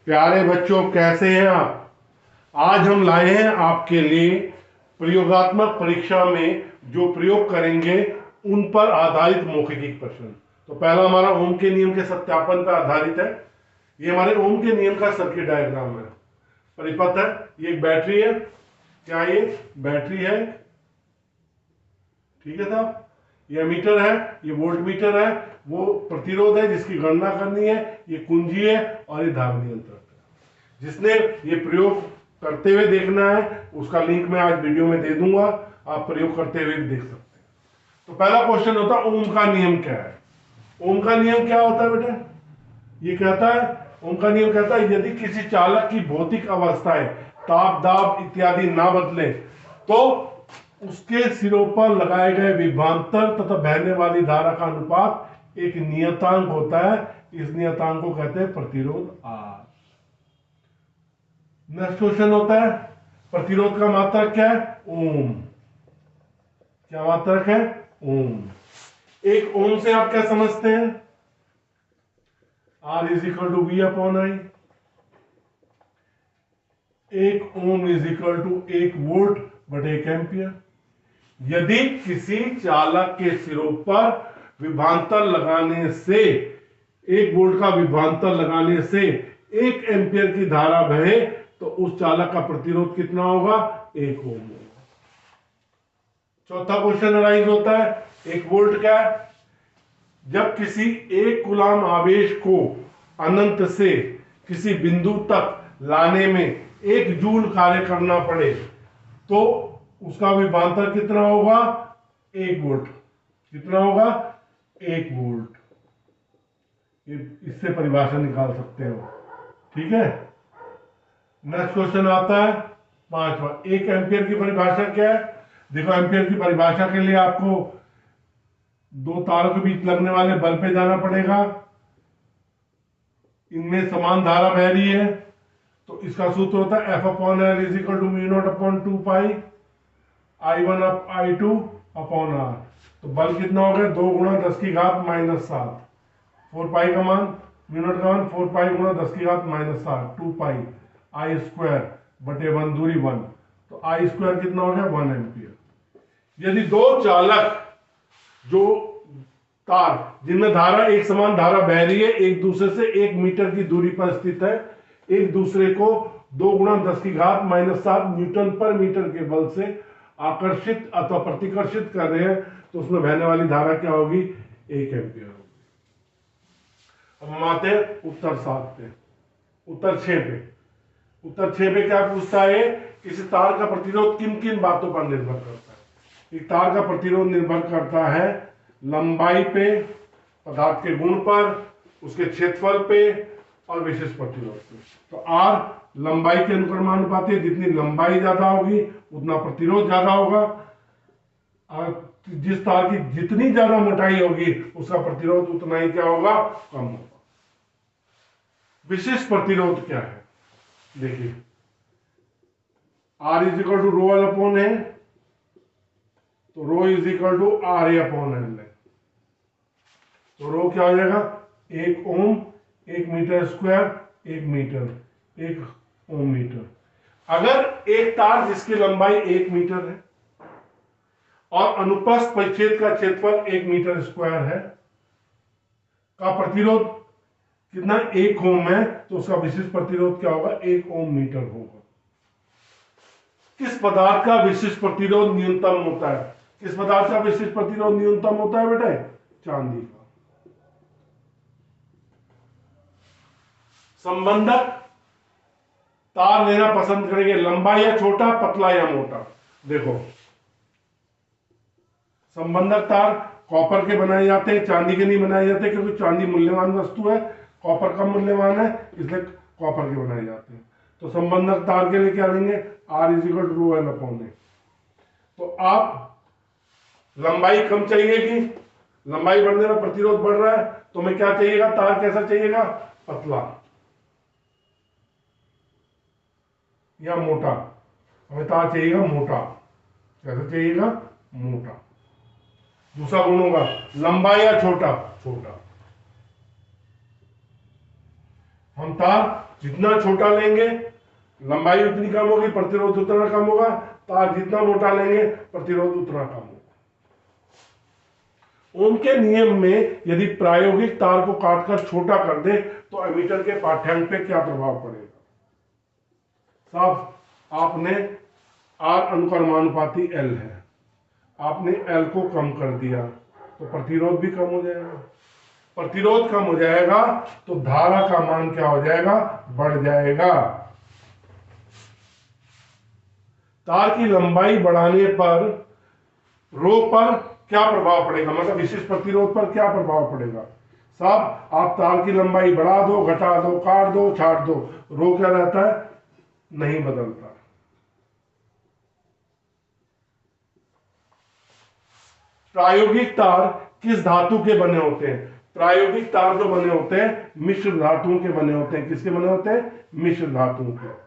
प्यारे बच्चों, कैसे हैं आप। आज हम लाए हैं आपके लिए प्रयोगात्मक परीक्षा में जो प्रयोग करेंगे उन पर आधारित मौखिक प्रश्न। तो पहला हमारा ओम के नियम के सत्यापन पर आधारित है। ये हमारे ओम के नियम का सर्किट डायग्राम है, परिपथ है। ये एक बैटरी है। क्या ये बैटरी है? ठीक है साहब। ये मीटर है, ये वोल्ट मीटर है। वो प्रतिरोध है जिसकी गणना करनी है। ये कुंजी है और ये धारा नियंत्रक है। जिसने ये प्रयोग करते हुए देखना है उसका लिंक मैं आज वीडियो में दे दूंगा, आप प्रयोग करते हुए देख सकते हैं। तो पहला क्वेश्चन होता है ओम का नियम क्या है। ओम का नियम क्या होता है बेटा? ये कहता है, ओम का नियम कहता है यदि किसी चालक की भौतिक अवस्थाएं ताप, दाब इत्यादि ना बदले तो उसके सिरों पर लगाए गए विभवांतर तथा बहने वाली धारा का अनुपात एक नियतांक होता है। इस नियतांक को कहते हैं प्रतिरोध आर। नेक्स्ट क्वेश्चन होता है प्रतिरोध का मात्रक क्या है? ओम। क्या मात्रक है? ओम। एक ओम से आप क्या समझते हैं? R is equal to V upon I. एक ohm is equal to 1 volt बटे 1 एम्पियर। यदि किसी चालक के सिरों पर विभवांतर लगाने से 1 वोल्ट का विभवांतर लगाने से 1 एम्पियर की धारा बहे तो उस चालक का प्रतिरोध कितना होगा? 1 ओम होगा। चौथा क्वेश्चन अराइज होता है 1 वोल्ट क्या है? जब किसी 1 कूलाम आवेश को अनंत से किसी बिंदु तक लाने में 1 जूल कार्य करना पड़े तो उसका विभवांतर कितना होगा? 1 वोल्ट। कितना होगा? 1 वोल्ट। इससे परिभाषा निकाल सकते हो। ठीक है। नेक्स्ट क्वेश्चन आता है 5वां। 1 एम्पियर की परिभाषा क्या है? देखो, एम्पियर की परिभाषा के लिए आपको 2 तारों के बीच लगने वाले बल्ब पे जाना पड़ेगा। इनमें समान धारा बह रही है तो इसका सूत्र होता है F upon L is equal to mu not upon 2 pi I1 up I2 upon R। तो बल कितना हो गया? 2 गुणा 10 की घात -7। 4 पाई का मान, म्यू नॉट का मान 4 पाई गुणा 10 की घात -7, 2 पाई I स्क्वायर बटे 1 दूरी 1। तो I स्क्वायर कितना हो गया? 1 एम्पियर। यदि दो चालक जो तार जिनमें धारा एक समान धारा बह रही है, एक दूसरे से 1 मीटर की दूरी पर स्थित है, एक दूसरे को 2 गुणा 10 की घात -7 न्यूटन पर मीटर के बल से आकर्षित अथवा प्रतिकर्षित कर रहे हैं तो उसमें बहने वाली धारा क्या होगी? 1 एम्पियर होगी। अब हम आते हैं उत्तर 7 पे। उत्तर 6 पे। उत्तर 6 पे क्या पूछता है? किसी तार का प्रतिरोध किन किन बातों पर निर्भर करता है? एक तार का प्रतिरोध निर्भर करता है लंबाई पे, पदार्थ के गुण पर, उसके क्षेत्रफल पे और विशिष्ट प्रतिरोध पे। तो आर लंबाई के अनुक्रमानुपाती है। जितनी लंबाई ज्यादा होगी उतना प्रतिरोध ज्यादा होगा। और जिस तार की जितनी ज्यादा मोटाई होगी उसका प्रतिरोध उतना ही क्या होगा? कम होगा। विशिष्ट प्रतिरोध क्या है? देखिए, R is equal to rho L upon है, तो rho is equal to R A upon L है। तो रो क्या हो जाएगा? 1 ohm, 1 metre square, 1 metre, 1 ohm metre. अगर एक तार जिसकी लंबाई 1 मीटर है और अनुप्रस्थ परिच्छेद का क्षेत्रफल 1 मीटर स्क्वायर है का प्रतिरोध कितना? 1 ओम है, तो उसका विशिष्ट प्रतिरोध क्या होगा? 1 ओम मीटर होगा। किस पदार्थ का विशिष्ट प्रतिरोध न्यूनतम होता है? किस पदार्थ का विशिष्ट प्रतिरोध न्यूनतम होता है बेटे? चांदी का। संबंधक तार लेना पसंद करेंगे, लंबा या छोटा, पतला या मोटा। देखो, संबंधक तार कॉपर के बनाए जाते हैं, चांदी के नहीं बनाए जाते, क्योंकि चांदी मूल्यवान वस्तु है, कॉपर कम मूल्यवान है, इसलिए कॉपर के बनाए जाते हैं। तो संबंधक तार के लिए क्या लेंगे? R is equal to rho L upon A. तो आप लंबाई कम चाहिएगी, लंबाई बढ़ने में प्रतिरोध बढ़ रहा है, तो हमें क्या चाहिएगा? तार कैसा चाहिएगा? पतला या मोटा। हमें तार चाहिएगा मोटा। कैसा चाहिएगा? मोटा। दूसरा गुण होगा लंबा या छोटा? छोटा। हम तार जितना छोटा लेंगे लंबाई उतनी कम होगी, प्रतिरोध उतना कम होगा। तार जितना मोटा लेंगे प्रतिरोध उतना कम होगा। ओम के नियम में यदि प्रायोगिक तार को काटकर छोटा कर दे तो एमीटर के पाठ्यांक पे क्या प्रभाव पड़ेगा? साहब, आपने आर अनुक्रमानुपाती एल है, आपने एल को कम कर दिया तो प्रतिरोध भी कम हो जाएगा। प्रतिरोध कम हो जाएगा तो धारा का मान क्या हो जाएगा? बढ़ जाएगा। तार की लंबाई बढ़ाने पर रो पर क्या प्रभाव पड़ेगा, मतलब विशिष्ट प्रतिरोध पर क्या प्रभाव पड़ेगा? साहब, आप तार की लंबाई बढ़ा दो, घटा दो, काट दो, छाट दो, रो क्या रहता है? नहीं बदलता। प्रायोगिक तार किस धातु के बने होते हैं? प्रायोगिक तार जो बने होते हैं मिश्र धातुओं के बने होते हैं। किसके बने होते हैं? मिश्र धातुओं के।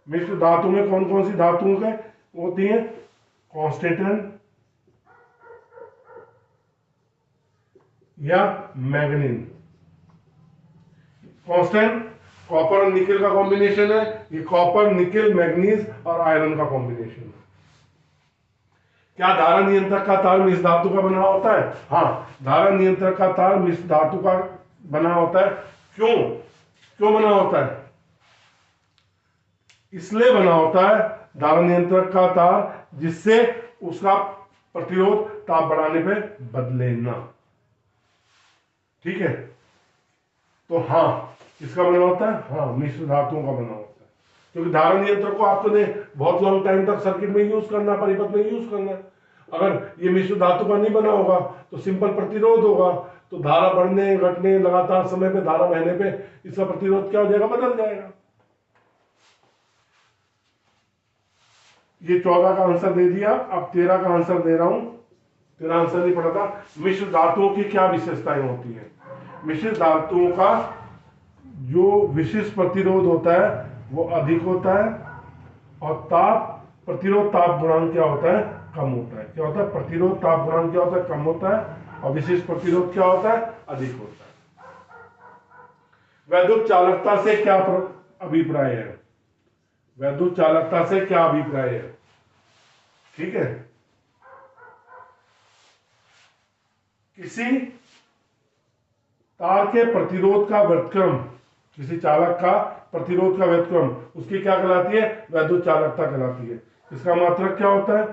मिश्र धातु में कौन कौन सी धातुओं के होती हैं? कांस्टेंट या मैग्नीन। कांस्टेंट कॉपर और निकेल का कॉम्बिनेशन है, ये कॉपर, निकेल, मैग्नीज और आयरन का कॉम्बिनेशन है। क्या धारा नियंत्रक का तार मिश्र धातु का बना होता है? हाँ, धारा नियंत्रक का तार मिश्र धातु का बना होता है। क्यों क्यों बना होता है? इसलिए बना होता है धारा नियंत्रक का तार जिससे उसका प्रतिरोध ताप बढ़ाने पे बदले ना। ठीक है, तो हाँ, किसका बना होता है? हाँ, मिश्र धातुओं का बना होता है। क्योंकि धारा नियंत्रक को आपको बहुत लॉन्ग टाइम तक सर्किट में यूज करना, परिपथ में यूज करना। अगर ये मिश्र धातु का नहीं बना होगा तो सिंपल प्रतिरोध होगा, तो धारा बढ़ने घटने लगातार समय पे धारा बहने पे इसका प्रतिरोध क्या हो जाएगा? बदल जाएगा। ये 14 का आंसर दे दिया, अब 13 का आंसर दे रहा हूं। 13 आंसर नहीं पड़ा था। मिश्र धातुओं की क्या विशेषताएं होती है? मिश्र धातुओं का जो विशिष्ट प्रतिरोध होता है वो अधिक होता है और ताप प्रतिरोध ताप गुणांक क्या होता है? कम होता है। क्या होता है? प्रतिरोध ताप गुणांक क्या होता है? कम होता है और विशिष्ट प्रतिरोध क्या होता है? अधिक होता है। वैद्युत चालकता से क्या अभिप्राय है? वैद्युत चालकता से क्या अभिप्राय है? ठीक है, किसी तार के प्रतिरोध का व्युत्क्रम, किसी चालक का प्रतिरोध का व्युत्क्रम, उसकी क्या कहलाती है? वैद्युत चालकता कहलाती है। इसका मात्रक क्या होता है?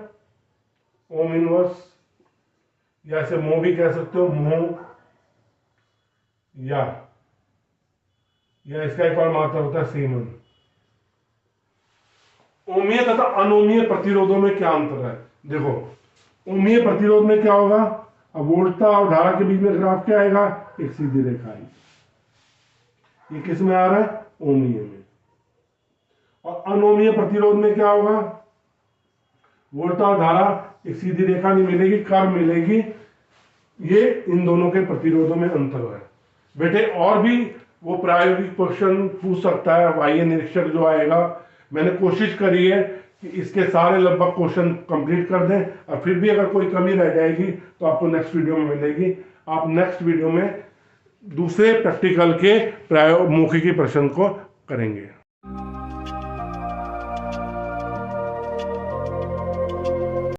ओम इनवर्स, या इसे मोह भी कह सकते हो, मोह, या इसका एक और मात्रक होता है सीमन। ओमीय तथा अनोमीय प्रतिरोधों में क्या अंतर है? देखो, ओमीय प्रतिरोध में क्या होगा? अब वोल्टता और धारा के बीच में ग्राफ क्या आएगा? एक सीधी रेखा आएगी। ये किस में आ रहा है? ओमीय में। और अनोमीय प्रतिरोध में क्या होगा? वोल्टता और धारा एक सीधी रेखा नहीं मिलेगी, कर्व मिलेगी। ये इन दोनों के प्रतिरोधों में अंतर है। बेटे और भी वो प्रायोगिक क्वेश्चन पूछ सकता है, बाह्य निरीक्षक जो आएगा। मैंने कोशिश करी है कि इसके सारे लगभग क्वेश्चन कंप्लीट कर दें, और फिर भी अगर कोई कमी रह जाएगी तो आपको नेक्स्ट वीडियो में मिलेगी। आप नेक्स्ट वीडियो में दूसरे प्रैक्टिकल के मौखिकी प्रश्न को करेंगे।